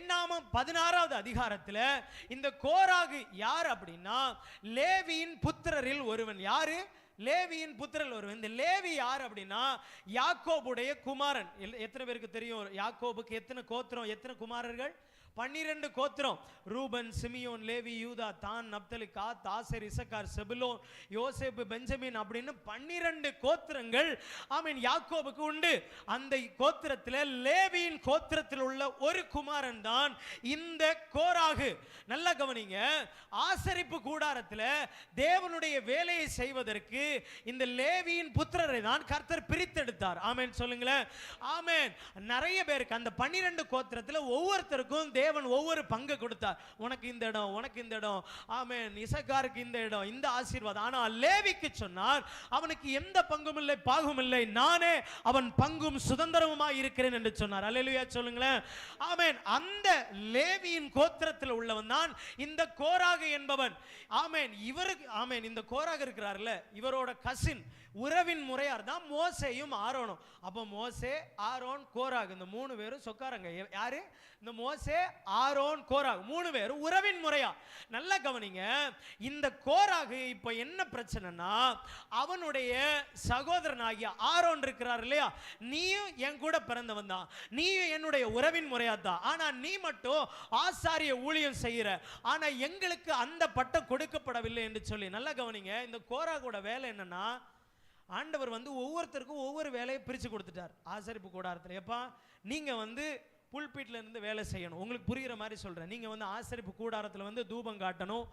என்னாமம் 16வது அதிகாரத்தில் இந்த கோராகு யார் அப்படின்னா லேவியின் புத்திரரில் ஒருவன். யாரு? லேவியின் புத்திரல் ஒருவன். இந்த லேவி யார் அப்படின்னா யாக்கோபுடைய குமாரன். எத்தனை பேருக்கு தெரியும் யாக்கோபுக்கு எத்தனை கோத்திரம், எத்தனை குமாரர்கள்? 12 கோத்திரம். ரூபன், சிமியோன், லேவி, யூதா, தான், நப்தலி, காத், ஆசேர், இசக்கார், செபுலோன், யோசேப்பு, பெஞ்சமின் அப்படின்னு 12 கோத்திரங்கள் ஆமென் யாக்கோபுக்கு உண்டு. அந்த கோத்திரத்தில் லேவியின் கோத்திரத்தில் உள்ள ஒரு குமாரன் தான் இந்த கோராகு. நல்லா கவனிங்க, ஆசரிப்பு கூடாரத்தில் தேவனுடைய வேலையை செய்வதற்கு இந்த லேவியின் புத்திரரை தான் கர்த்தர் பிரித்தெடுத்தார். ஆமென் சொல்லுங்களேன். ஆமென். நிறைய பேருக்கு அந்த 12 கோத்திரத்தில் ஒவ்வொருத்தருக்கும் தேவன் ஒவ்வொரு பங்கு கொடுத்தார். உனக்கு இந்த இடம், உனக்கு இந்த இடம், ஆமென், இசக்காருக்கு இந்த இடம், இந்த ஆசீர்வாதம். ஆனால் லேவிக்கு சொன்னார் அவனுக்கு எந்த பங்கும் இல்லை, பாகும் இல்லை, நானே அவன் பங்கும் சுதந்திரமுமாய் இருக்கிறேன் என்று சொன்னார். அல்லேலூயா சொல்லுங்களேன். ஆமென். அந்த லேவியின் கோத்திரத்தில் உள்ளவன் தான் இந்த கோராகு என்பவன். ஆமென். இவருக்கு ஆமென் இந்த கோராகு இருக்கிறார்ல, இவரோட கசின் உறவின் முறையார் தான் மோசேயும் ஆரோனும். அப்ப மோசே, ஆரோன், கோராகு இந்த 3 பேரும் சொக்காரங்க. யாரு? இந்த மோசே, ஆரோன், கோராகு 3 பேரும் உறவின் முறையா. நல்லா கவனிங்க, இந்த கோராகு இப்ப என்ன பிரச்சனைனா அவனுடைய சகோதரனாகிய ஆரோன் இருக்கிறார் இல்லையா, நீயும் என் கூட பிறந்தவன் தான், நீயும் என்னுடைய உறவின் முறையா தான், ஆனா நீ மட்டும் ஆசாரிய ஊழியம் செய்யற, ஆனா எங்களுக்கு அந்த பட்டம் கொடுக்கப்படவில்லை என்று சொல்லி. நல்லா கவனிங்க, இந்த கோராகோட வேலை என்னன்னா ஆண்டவர் ஒவ்வொருத்தருக்கும் ஒவ்வொரு வேலையை பிரித்து கொடுத்துட்டார். ஆசரிப்பு கூடாரத்தில் எப்பா நீங்கள் புல்பீட்டில் இருந்து வேலை செய்யணும். உங்களுக்கு புரிகிற மாதிரி சொல்கிறேன். நீங்கள் ஆசரிப்பு கூடாரத்தில் தூபம் காட்டணும்,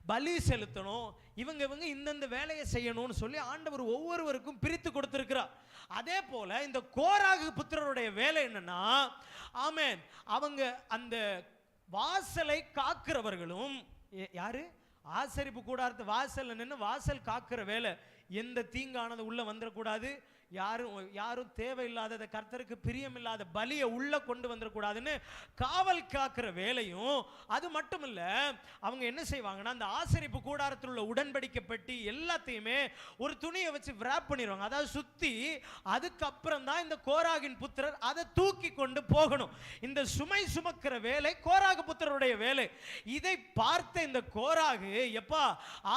பலி செலுத்தணும், இவங்க இந்தந்த வேலையை செய்யணும்னு சொல்லி ஆண்டவர் ஒவ்வொருவருக்கும் பிரித்து கொடுத்துருக்கிறார். அதே போல் இந்த கோராகு புத்திரருடைய வேலை என்னன்னா ஆமென் அவங்க அந்த வாசலை காக்கிறவர்களும். யாரு? ஆசரிப்பு கூடாரத்து வாசல் நின்று வாசல் காக்கிற வேலை. எந்த தீங்கானது உள்ள வந்துடக்கூடாது, யாரும் தேவையில்லாத கர்த்தருக்கு பிரியமில்லாத பலியை உள்ள கொண்டு வந்துடக்கூடாதுன்னு காவல் காக்கிற வேலையும். அது மட்டும் இல்ல, அவங்க என்ன செய்வாங்கன்னா அந்த ஆசரிப்பு கூடாரத்தில் உள்ள உடன்படிக்கை பெட்டி எல்லாத்தையுமே ஒரு துணியை வச்சு விராப் பண்ணிடுவாங்க, அதாவது சுத்தி. அதுக்கப்புறம் தான் இந்த கோராகின் புத்திரர் அதை தூக்கி கொண்டு போகணும். இந்த சுமை சுமக்கிற வேலை கோராகு புத்திரருடைய வேலை. இதை பார்த்த இந்த கோராகு, எப்பா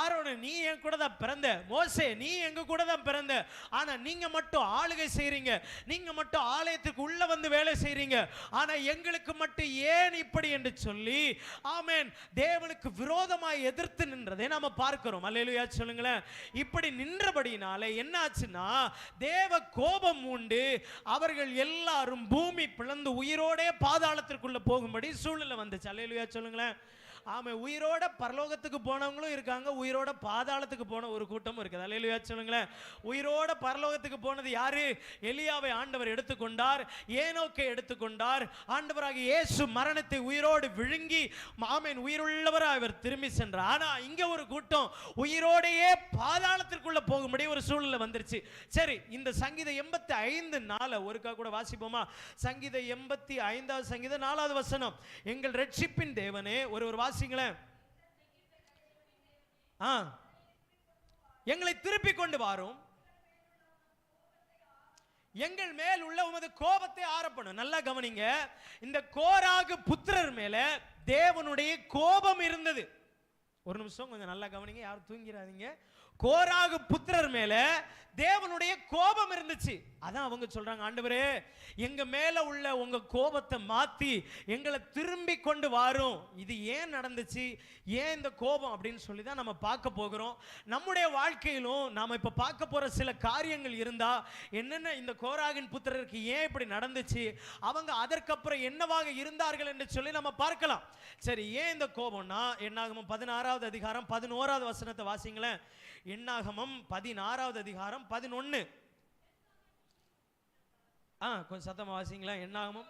ஆரோன் நீ என் கூட தான் பிறந்த, மோசே நீ எங்க கூட தான் பிறந்த, ஆனா நீங்க மட்டும் ஆளுகை செய்றீங்க, நீங்க மட்டும் ஆலயத்துக்கு உள்ள வேலை செய்றீங்க, ஆனா எங்களுக்கு மட்டும் ஏன் இப்படி என்று சொல்லி ஆமென் தேவனுக்கு விரோதமாய் எதிர்த்து நின்றதை நாம பார்க்கிறோம். அல்லேலூயா சொல்லுங்களேன். இப்படி நின்றபடினாலே என்ன ஆச்சுன்னா தேவ கோபம் உண்டு. அவர்கள் எல்லாரும் பூமி பிளந்து உயிரோட பாதாளத்திற்குள்ள போகும்படி சூழ்நிலை வந்துச்சு. அல்லேலூயா சொல்லுங்களேன். ஆமா, உயிரோட பரலோகத்துக்கு போனவங்களும் இருக்காங்க, உயிரோட பாதாளத்துக்கு போன ஒரு கூட்டமும் இருக்குது. அல்லேலூயா சொல்லுங்களேன். உயிரோட பரலோகத்துக்கு போனது யாரு? எலியாவை ஆண்டவர் எடுத்துக்கொண்டார், ஏனோக்கை எடுத்துக்கொண்டார். ஆண்டவராகிய இயேசு மரணத்தை உயிரோடு விழுங்கி ஆமென் உயிருள்ளவராய் அவர் திரும்பி சென்றார். ஆனா இங்க ஒரு கூட்டம் உயிரோடையே பாதாளத்திற்குள்ள போகும்படி ஒரு சூழ்நிலை வந்துருச்சு. சரி, இந்த சங்கீதம் 85:4 ஒருக்கா கூட வாசிப்போமா? சங்கீதம் 85 சங்கீதம் 4வது வசனம். எங்கள் ரட்சிப்பின் தேவனே, ஒரு வாசிங்களேன். எங்களை திருப்பி கொண்டு வாரும், எங்கள் மேல் உள்ள உமது கோபத்தை ஆறப்படும். நல்லா கவனிங்க, இந்த கோராகு புத்திரர் மேல தேவனுடைய கோபம் இருந்தது. ஒரு நிமிஷம் கொஞ்சம் நல்லா கவனிங்க, யாரும் தூங்கிறாதீங்க. கோராகு புத்திரர் மேல தேவனுடைய கோபம் இருந்துச்சு. அதான் அவங்க சொல்றாங்க, ஆண்டவரே எங்க மேல உள்ள உங்க கோபத்தை மாத்தி எங்களை திரும்பி கொண்டு வாரும். இது ஏன் நடந்துச்சு, ஏன் இந்த கோபம் அப்படின்னு சொல்லி தான் நம்ம பார்க்க போகிறோம். நம்முடைய வாழ்க்கையிலும் நாம இப்ப பார்க்க போற சில காரியங்கள் இருந்தா என்னென்ன இந்த கோராகின் புத்திரருக்கு ஏன் இப்படி நடந்துச்சு, அவங்க அதற்கப்புறம் என்னவாக இருந்தார்கள் என்று சொல்லி நம்ம பார்க்கலாம். சரி, ஏன் இந்த கோபம்னா என்னாகமம் 16வது அதிகாரம் 11வது வசனத்தை வாசிங்களேன். என்னாகமம் 16வது அதிகாரம் 11. கொஞ்சம் சத்தமா வாசிங்களா. என்னாகமம்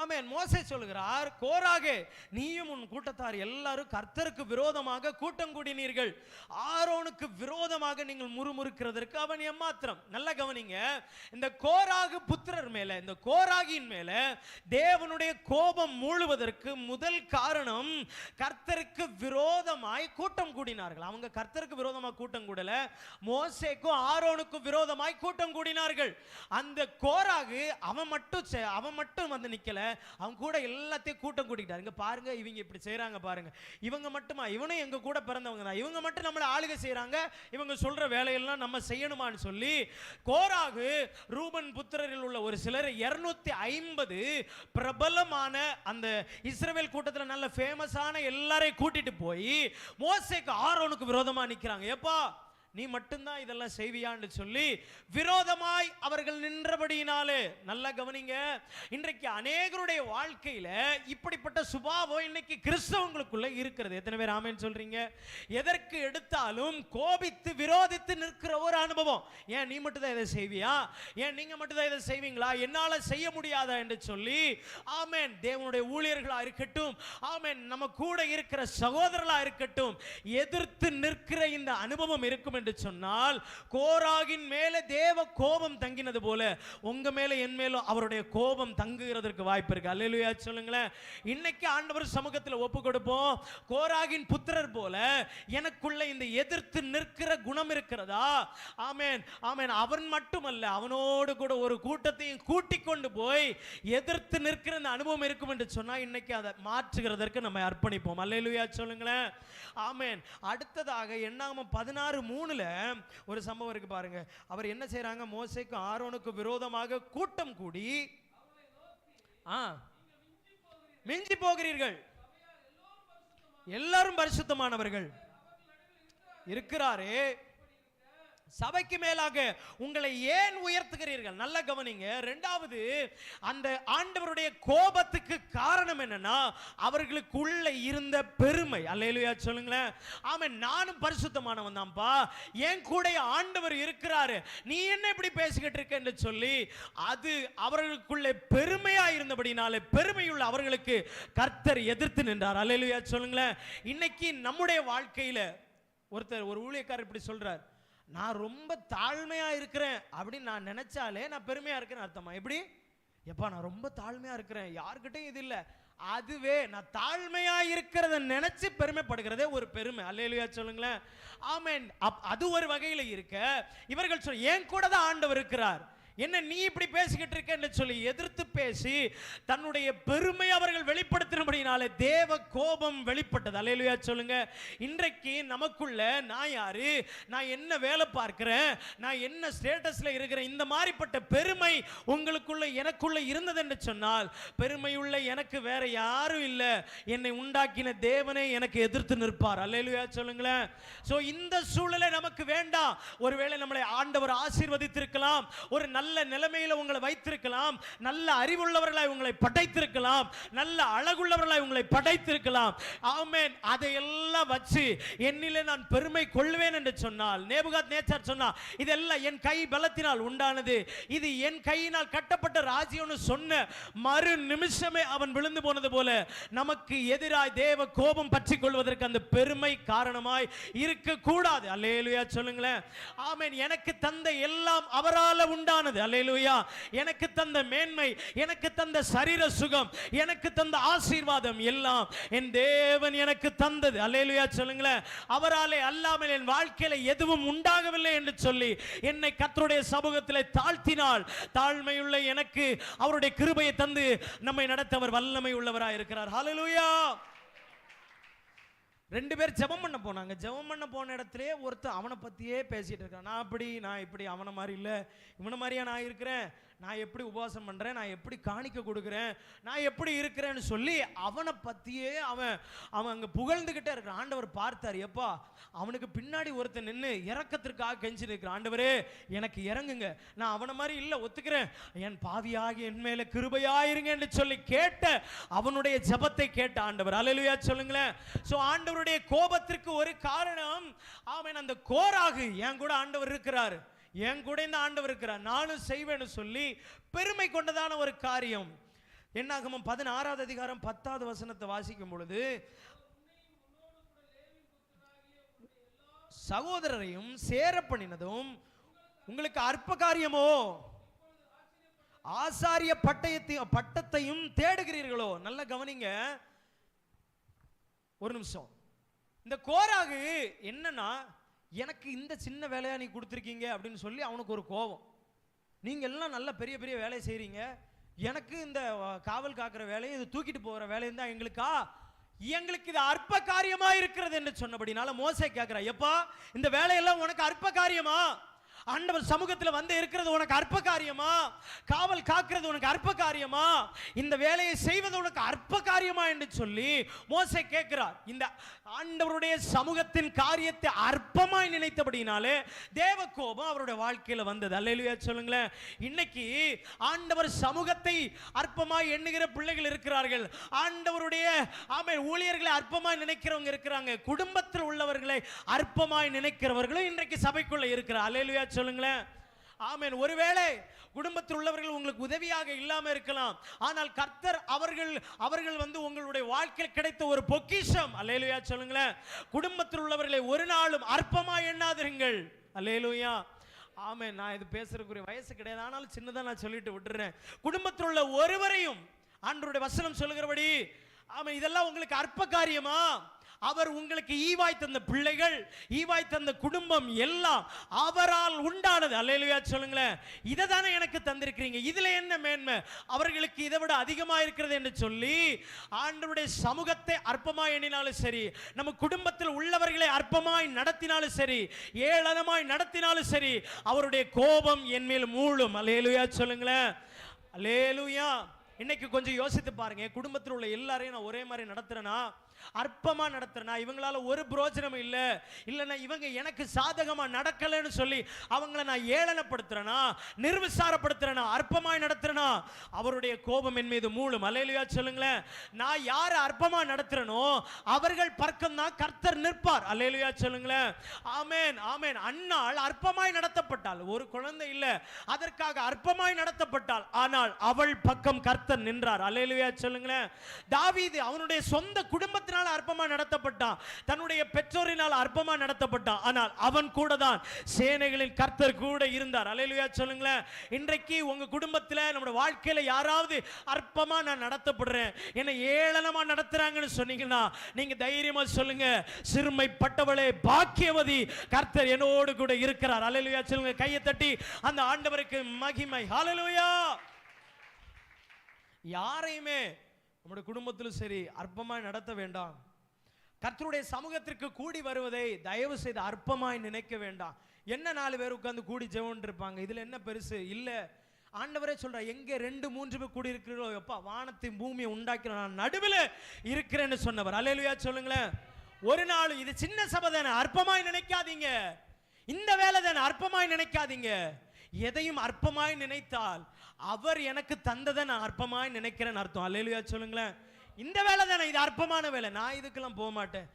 ஆமென். மோசே சொல்கிறார், கோராகே நீயும் உன் கூட்டத்தார் எல்லாரும் கர்த்தருக்கு விரோதமாக கூட்டம் கூடினீர்கள், ஆரோனுக்கு விரோதமாக நீங்கள் முறுமுறுக்கிறதற்கு அவன் எம்மாத்திரம். நல்ல கவனிங்க, இந்த கோராகு புத்திரர் மேல, இந்த கோராகியின் மேல தேவனுடைய கோபம் மூழுவதற்கு முதல் காரணம் கர்த்தருக்கு விரோதமாய் கூட்டம் கூடினார்கள். அவங்க கர்த்தருக்கு விரோதமாக கூட்டம் கூடல, மோசேக்கும் ஆரோனுக்கும் விரோதமாய் கூட்டம் கூடினார்கள். அந்த கோராகு அவன் மட்டும் வந்து நிக்கல, அவங்க கூட எல்லாத்தையும் கூட்டம் கூட்டிட்டார். இங்க பாருங்க, இவங்க இப்படி செய்யறாங்க பாருங்க, இவங்க மட்டுமா, இவனும் எங்க கூட பிறந்தவங்க தான், இவங்க மட்டும் நம்மளை ஆளுகை செய்யறாங்க, இவங்க சொல்ற வேலையெல்லாம் நம்ம செய்யணுமான்னு சொல்லி கோராகு ரூபன் புத்திரரில் உள்ள ஒரு சிலர் 250 பிரபலமான அந்த இஸ்ரவேல் கூட்டத்தில் நல்ல ஃபேமஸான எல்லாரையும் கூட்டிட்டு போய் மோசேக்கு ஆரோனுக்கு விரோதமா நிக்கிறாங்க. எப்பா நீ மட்டும்தான் இதெல்லாம் செய்வியான்னு சொல்லி விரோதமாய் அவர்கள் நின்றபடியினாலே. நல்லா கவனிங்க, இன்றைக்கு அநேகருடைய வாழ்க்கையில இப்படிப்பட்ட சுபாவம் இன்னைக்கு கிறிஸ்தவங்களுக்குள்ள இருக்கிறது. எத்தனை பேர் ஆமென் சொல்றீங்க? எதற்கு எடுத்தாலும் கோபித்து விரோதித்து நிற்கிற ஒரு அனுபவம். ஏன் நீ மட்டும் தான் இதை செய்வியா, ஏன் நீங்க மட்டும் தான் இதை செய்வீங்களா, என்னால செய்ய முடியாதா என்று சொல்லி ஆமென் தேவனுடைய ஊழியர்களா இருக்கட்டும், ஆமென் நம்ம கூட இருக்கிற சகோதரர்களா இருக்கட்டும், எதிர்த்து நிற்கிற இந்த அனுபவம் இருக்கும் என்று சொன்னால் கோராகின் மேல தேவ கோபம் தங்கினது போல உங்க மேல என் மேலும் அவருடைய கோபம் தங்குகிறதற்கு வாய்ப்பு இருக்கு. அல்லேலூயா சொல்லுங்களேன். இன்னைக்கு ஆண்டவர் சமூகத்தில் ஒப்பு கொடுப்போம், கோராகின் புத்திரர் போல எனக்குள்ள இந்த எதிர்த்து நிற்கிற குணம் இருக்கிறதா? ஆமென் ஆமென். அவன் மட்டுமல்ல, அவனோடு கூட ஒரு கூட்டத்தையும் கூட்டிக் கொண்டு போய் எதிர்த்து நிற்கிற இந்த அனுபவம் இருக்கும் என்று சொன்னா இன்னைக்கு அதை மாற்றுகிறதற்கு நம்ம அர்ப்பணிப்போம். அல்லேலூயா சொல்லுங்களேன். ஆமென். அடுத்ததாக என்னாகமம் 16:3 ஒரு சம்பவம் இருக்கு பாருங்க. அவர் என்ன செய்றாங்க, மோசேக்கு ஆரோனுக்கு விரோதமாக கூட்டம் கூடி மிஞ்சி போகிறீர்கள், எல்லாரும் பரிசுத்தமானவர்கள் இருக்கிறாரே, சபைக்கு மேலாக உங்களை ஏன் உயர்த்துகிறீர்கள்? நல்ல கவனிங்க. இரண்டாவது, அந்த ஆண்டவருடைய கோபத்துக்கு காரணம் என்னன்னா அவர்களுக்குள்ள இருந்த பெருமை. அல்லேலூயா சொல்லுங்களேன். ஆமென். நானும் பரிசுத்தமானவன் தான்ப்பா, என் கூட ஆண்டவர் இருக்கிறாரு, நீ என்ன இப்படி பேசிக்கிட்டு இருக்க என்று சொல்லி அது அவர்களுக்குள்ள பெருமையா இருந்தபடினாலே பெருமையுள்ள அவர்களுக்கு கர்த்தர் எதிர்த்து நின்றார். அல்லேலூயா சொல்லுங்களேன். இன்னைக்கு நம்முடைய வாழ்க்கையில ஒரு ஊழியக்காரர் இப்படி சொல்றார், நான் ரொம்ப தாழ்மையா இருக்கிறேன் அப்படின்னு நான் நினைச்சாலே நான் பெருமையா இருக்கிறேன் அர்த்தமா? எப்படி? எப்பா நான் ரொம்ப தாழ்மையா இருக்கிறேன், யார்கிட்டையும் இது இல்லை, அதுவே நான் தாழ்மையா இருக்கிறத நினைச்சு பெருமைப்படுகிறதே ஒரு பெருமை. அல்லேலூயா சொல்லுங்களேன். ஆமென். அது ஒரு வகையில் இருக்க, இவர்கள் சொல்ல என் கூட தான் ஆண்டவர் இருக்கிறார், என்ன நீ இப்படி பேசிக்கிட்டு இருக்க என்று சொல்லி எதிர்த்து பேசி தன்னுடைய பெருமை அவர்கள் வெளிப்படுத்தினபடினாலே தேவ கோபம் வெளிப்பட்டது. அல்லேலூயா சொல்லுங்க. இன்றைக்கு நமக்குள்ள நான் யாரு, நான் என்ன வேலை பார்க்கிறேன், நான் என்ன ஸ்டேட்டஸ்ல இருக்கிறேன், இந்த மாதிரிப்பட்ட பெருமை உங்களுக்குள்ள எனக்குள்ள இருந்தது என்று சொன்னால் பெருமையுள்ள எனக்கு வேற யாரும் இல்லை, என்னை உண்டாக்கின தேவனே எனக்கு எதிர்த்து நிற்பார். அல்லேலூயா சொல்லுங்களேன். சோ இந்த சூழலை நமக்கு வேண்டாம். ஒருவேளை நம்மளை ஆண்டவர் ஆசீர்வதித்திருக்கலாம், ஒரு நல்ல நிலைமையில உங்களை வைத்திருக்கலாம், நல்ல அறிவுள்ளவர்களாய் உங்களை படைத்திருக்கலாம், நல்ல அழகுள்ளவர்களாய் உங்களை படைத்திருக்கலாம். ஆமென். அதையெல்லாம் வச்சு என்னிலே நான் பெருமை கொள்வேன் என்று சொன்னால், நேபுகாத்நேச்சார் சொன்னார், இதெல்லாம் என் கை பலத்தினால் உண்டானது, இது என் கையினால் கட்டப்பட்ட ராஜ்யம்னு சொன்ன மறு நிமிஷமே அவன் விழுந்து போனது போல நமக்கு எதிராய் தேவ கோபம் பற்றி கொள்வதற்கு அந்த பெருமை காரணமாய் இருக்க கூடாது. அல்லேலூயா சொல்லுங்களேன். ஆமென். எனக்கு தந்த எல்லாம் அவரால் உண்டானது. அல்லேலூயா. எனக்கு தந்த மேன்மை, எனக்கு தந்த சரீர சுகம், எனக்கு தந்த ஆசீர்வாதம் எல்லாம் என் தேவன் எனக்கு தந்தது. அல்லேலூயா சொல்லுங்களேன். அவராலே அல்லாமல் என் வாழ்க்கையில எதுவும் உண்டாகவில்லை என்று சொல்லி என்னை கர்த்தருடைய சமூகத்திலே தாழ்த்தினால் தாழ்மையுள்ள எனக்கு அவருடைய கிருபையை தந்து நம்மை நடத்தவர் வல்லமை உள்ளவராய் இருக்கிறார். ஹல்லேலூயா. 2 பேர் ஜெபம் பண்ண போனாங்க. ஜெபம் பண்ண போன இடத்துல ஒருத்தர் அவனை பத்தியே பேசிட்டு இருக்கான். நான் அப்படி, நான் இப்படி, அவனை மாதிரி இல்லை, இவனை மாதிரியா நான் இருக்கிறேன், நான் எப்படி உபவாசம் பண்றேன், நான் எப்படி காணிக்க கொடுக்குறேன், நான் எப்படி இருக்கிறேன்னு சொல்லி அவனை பத்தியே அவன் அங்க புகழ்ந்துகிட்டே இருக்கிறான். ஆண்டவர் பார்த்தார், எப்பா அவனுக்கு பின்னாடி ஒருத்தன் நின்று இறக்கத்திற்காக கெஞ்சி நிற்கிறான். ஆண்டவரே எனக்கு இறங்குங்க, நான் அவனை மாதிரி இல்லை, ஒத்துக்கிறேன், என் பாவியாகி என் மேல கிருபையாயிருங்க என்று சொல்லி கேட்ட அவனுடைய ஜெபத்தை கேட்ட ஆண்டவர். அல்லேலூயா சொல்லுங்களேன். சோ ஆண்டவருடைய கோபத்திற்கு ஒரு காரணம், ஆமென், அந்த கோராகு என் கூட ஆண்டவர் இருக்கிறார், என் கூட இந்த ஆண்டவர் இருக்கிறார், நானும் செய்வேன்னு சொல்லி பெருமை கொண்டதான ஒரு காரியம். என்னாகமம் 16வது அதிகாரம் 10வது வசனத்தை வாசிக்கும் பொழுது, சகோதரரையும் சேர பண்ணினதும் உங்களுக்கு அற்ப காரியமோ, ஆசாரிய பட்டத்தையும் தேடுகிறீர்களோ. நல்ல கவனிங்க, ஒரு நிமிஷம். இந்த கோராகு என்னன்னா, எனக்கு இந்த சின்ன வேலையா நீ கொடுத்துருக்கீங்க அப்படின்னு சொல்லி அவனுக்கு ஒரு கோபம். நீங்க எல்லாம் நல்ல பெரிய பெரிய வேலையை செய்றீங்க, எனக்கு இந்த காவல் காக்கிற வேலையை, இது தூக்கிட்டு போகிற வேலையும் தான் எங்களுக்கு இது அற்ப காரியமா இருக்கிறது என்று சொன்னபடினால மோசே கேட்கிறார், எப்பா இந்த வேலையெல்லாம் உனக்கு அற்ப காரியமா? ஆண்டவர் சமூகத்தில் வந்து இருக்கிறது உனக்கு அற்ப காரியமா? காவல் காக்கிறது உனக்கு அற்ப காரியமா? இந்த வேலையை செய்வது உனக்கு அற்ப காரியமா என்று சொல்லி மோசே கேட்கிறார். இந்த ஆண்டவருடைய சமூகத்தின் காரியத்தை அற்பமாய் நினைத்தபடினாலே தேவ கோபம் அவருடைய வாழ்க்கையில் வந்தது. அல்லேலூயா சொல்லுங்களேன். இன்னைக்கு ஆண்டவர் சமூகத்தை அற்பமாய் எண்ணுகிற பிள்ளைகள் இருக்கிறார்கள். ஆண்டவருடைய ஊழியர்களை அற்பமாய் நினைக்கிறவங்க இருக்கிறாங்க. குடும்பத்தில் உள்ளவர்களை அற்பமாய் நினைக்கிறவர்களும் இன்றைக்கு சபைக்குள்ள இருக்கிறார். அல்லேலூயா சொல்லுங்களேன். ஆமென். ஒருவேளை குடும்பத்தில் உள்ளவர்கள் உங்களுக்கு உதவியாக இல்லாம இருக்கலாம், ஆனால் கர்த்தர் அவர்கள் உங்களுடைய வாழ்க்கையில் கிடைத்த ஒரு பொக்கிஷம். அல்லேலூயா சொல்லுங்களேன். குடும்பத்தில் உள்ளவர்களை ஒரு நாளும் அற்பமாய் எண்ணாதீர்கள். அல்லேலூயா. ஆமென். நான் இது பேசுறதுக்குரிய வயசு கிடையாது, ஆனாலும் சின்னதா நான் சொல்லிட்டு விட்டுறேன். குடும்பத்தில் உள்ள ஒருவரையும் ஆண்டவருடைய வசனம் சொல்லுகிறபடி, ஆமென், இதெல்லாம் உங்களுக்கு அற்ப காரியமா? அவர் உங்களுக்கு ஈவாய் தந்த பிள்ளைகள், ஈவாய் தந்த குடும்பம் எல்லாம் அவரால் உண்டானது. அல்லேலூயா சொல்லுங்களேன். இதை தானே எனக்கு தந்திருக்கிறீங்க, இதுல என்ன மேன்மை? அவர்களுக்கு இதை விட அதிகமா இருக்கிறது என்று சொல்லி ஆண்டவருடைய சமூகத்தை அற்பமாய் எண்ணினாலும் சரி, நம்ம குடும்பத்தில் உள்ளவர்களை அற்பமாய் நடத்தினாலும் சரி, ஏளனமாய் நடத்தினாலும் சரி, அவருடைய கோபம் என் மேல் மூழும். அல்லேலூயா சொல்லுங்களேன். அல்லேலூயா. இன்னைக்கு கொஞ்சம் யோசித்து பாருங்க, குடும்பத்தில் உள்ள எல்லாரையும் நான் ஒரே மாதிரி நடத்துறேனா, அற்பமா நடத்துறேனா, இவங்களால ஒரு பிரோஜனமும் இல்லை, இல்லைன்னா இவங்க எனக்கு சாதகமா நடக்கலன்னு சொல்லி அவங்கள நான் ஏளனப்படுத்துறேனா, நிர்விசாரப்படுத்துறேனா, அற்பமாய் நடத்துறேனா, அவருடைய கோபம் என் மீது மூழும். அல்லேலூயா சொல்லுங்களேன். நான் யாரை அற்பமா நடத்துறேனோ அவர்கள் பக்கம் தான் கர்த்தர் நிற்பார். அல்லேலூயா சொல்லுங்களேன். ஆமென், ஆமென். அன்னாள் அற்பமாய் நடத்தப்பட்டாள், ஒரு குழந்தை இல்லை, அதற்காக அற்பமாய் நடத்தப்பட்டாள், ஆனால் அவள் பக்கம் கர்த்தர் நின்றார். அல்லேலூயா சொல்லுங்களேன். தாவீது அவனுடைய சொந்த குடும்பத்தினால் அற்பமா நடத்தப்பட்டான், தன்னுடைய பெற்றோரினால் அற்பமா நடத்தப்பட்டான், ஆனால் அவன் கூட தான் சேனைகளின் கர்த்தர் கூட இருந்தார். அல்லேலூயா சொல்லுங்களேன். இன்றைக்கு உங்க குடும்பத்தில், நம்முடைய வாழ்க்கையில யாராவது அற்பமா நான் நடத்தப்படுறேன், என்னை ஏளனமா நடத்துறாங்கன்னு சொன்னீங்கன்னா நீங்க தைரியமா சொல்லுங்க, சிறுமைப்பட்டவளே பாக்கியவதி, கர்த்தர் என்னோடு கூட இருக்கிறார். அல்லேலூயா சொல்லுங்க. கையை தட்டி அந்த ஆண்டவருக்கு மகிமை. ஹல்லேலூயா. யாரையுமே நம்முடைய குடும்பத்திலும் சரி அற்பமாய் நடத்த வேண்டாம். கர்த்தருடைய சமூகத்திற்கு கூடி வருவதை தயவு செய்து அற்பமாய் நினைக்க வேண்டாம். என்ன 4 பேர் உட்கார்ந்து கூடி ஜெபம் இருப்பாங்க, இதுல என்ன பெருசு? இல்ல, ஆண்டவரே சொல்ற, எங்கே 2-3 பேர் கூடி இருக்கிறீர்களோ, எப்பா வானத்தையும் பூமியை உண்டாக்கிற நான் நடுவில் இருக்கிறேன்னு சொன்னவர். அல்லேலூயா சொல்லுங்களேன். ஒரு நாள் இது சின்ன சபை தானே, அற்பமாய் நினைக்காதீங்க. இந்த வேலை தானே, அற்பமாய் நினைக்காதீங்க. எதையும் அற்பமாய் நினைத்தால் அவர் எனக்கு தந்ததை நான் அற்பமாய் நினைக்கிறேன்னு அர்த்தம். அல்லேலூயா சொல்லுங்களேன். இந்த வேலை தானே, இது அற்பமான வேலை, நான் இதுக்கெல்லாம் போக மாட்டேன்.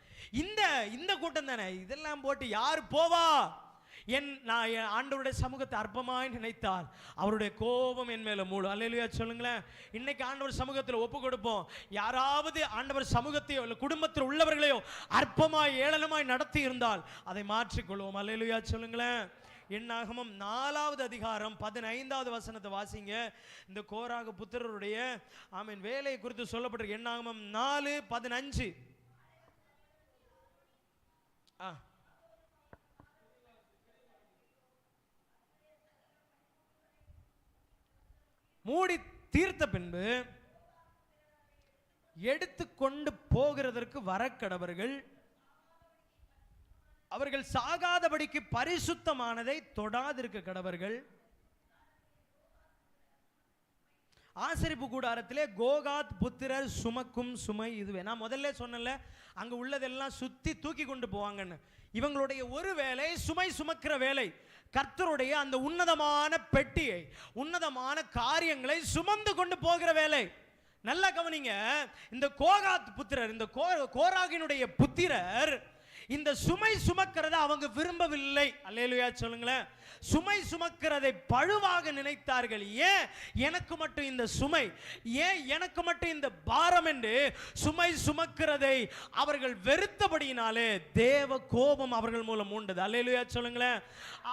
இந்த கூட்டம் தானே, இதெல்லாம் போட்டு யார் போவா? நான் ஆண்டவருடைய சமூகத்தை அற்பமாய் நினைத்தால் அவருடைய கோபம் என் மேல மூடும். அல்லேலூயா சொல்லுங்களேன். இன்னைக்கு ஆண்டவர் சமூகத்தில் ஒப்பு கொடுப்போம். யாராவது ஆண்டவர் சமூகத்தையோ இல்லை குடும்பத்தில் உள்ளவர்களையோ அற்பமாய் ஏளனமாய் நடத்தி இருந்தால் அதை மாற்றிக்கொள்வோம். அல்லேலூயா சொல்லுங்களேன். என்னாகமம் 4வது அதிகாரம் 15வது வசனத்தை வாசிங்க. இந்த கோராகு புத்திரருடைய ஆமென் வேலையை குறித்து சொல்லப்பட்டிருக்கு. என்னாகமம் 4:15. மூடி தீர்த்த பின்பு எடுத்துக்கொண்டு போகிறதற்கு வரக்கடவர்கள் அவர்கள் சாகாதபடிக்கு பரிசுத்தமானதை தொடாதிருக்க கடவர்கள். ஆசரிப்பு கூடாரத்திலே கோகாத் புத்திரர் சுமக்கும் சுமை இதுவே. நான் முதல்ல சொன்னல, அங்க உள்ளதெல்லாம் சுத்தி தூக்கி கொண்டு போவாங்கன்னு. இவங்களுடைய ஒரு வேலை சுமை சுமக்கிற வேலை. கர்த்தருடைய அந்த உன்னதமான பெட்டியை, உன்னதமான காரியங்களை சுமந்து கொண்டு போகிற வேலை. நல்லா கவனிங்க. இந்த கோகாத் புத்திரர், இந்த கோராகினுடைய புத்திரர் இந்த சுமை சுமக்கிறத அவங்க விரும்பவில்லை. அல்லேலூயா சொல்லுங்களேன். சுமை சுமக்கிறதை பழுவாக நினைத்தார்கள். ஏன் எனக்கு மட்டும் இந்த சுமை, ஏன் எனக்கு மட்டும் இந்த பாரம் என்று சுமை சுமக்கிறதை அவர்கள் வெறுத்தபடியினாலே தேவ கோபம் அவர்கள் மூலம் உண்டது. அல்லேலூயா சொல்லுங்களேன்.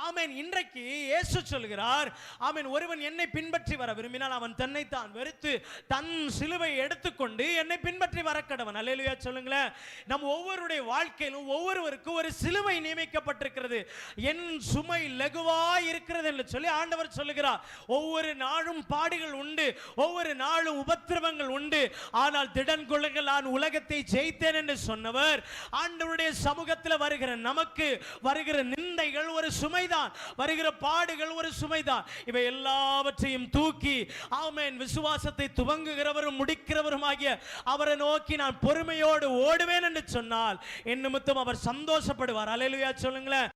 ஆமென். இன்றைக்கு இயேசு சொல்கிறார், ஆமென், ஒருவன் என்னை பின்பற்றி வர விரும்பினால் அவன் தன்னை தான் வெறுத்து தன் சிலுவை எடுத்துக்கொண்டு என்னை பின்பற்றி வர கடவன். அல்லேலூயா சொல்லுங்களேன். நம் ஒவ்வொருடைய வாழ்க்கையிலும் ஒவ்வொருவருக்கும் ஒரு சிலுவை நியமிக்கப்பட்டிருக்கிறது. என் சுமை லகுவா இருக்கிறது என்று சொல்லி ஆண்டவர் சொல்லுகிறார். ஒவ்வொரு நாளும் பாடுகள் உண்டு, ஒவ்வொரு நாளும் உபத்திரவங்கள் உண்டு. ஆனால் திடன் கொள்ளுங்கள், நான் உலகத்தை ஜெயித்தேன் என்று சொன்னவர் ஆண்டவருடைய சமூகத்தில் வருகிற நமக்கு வருகிற நிந்தைகள் ஒரு சுமைதான், வருகிற பாடுகள் ஒரு சுமைதான். இவை எல்லாவற்றையும் தூக்கி ஆமென் விசுவாசத்தை துவங்குகிறவரும் முடிக்கிறவரும் ஆகிய அவரை நோக்கி நான் பொறுமையோடு ஓடுவேன் என்று சொன்னால் என் நிமித்தம் அவர் சந்தோஷப்படுவார். அல்லேலூயா சொல்லுங்களேன்.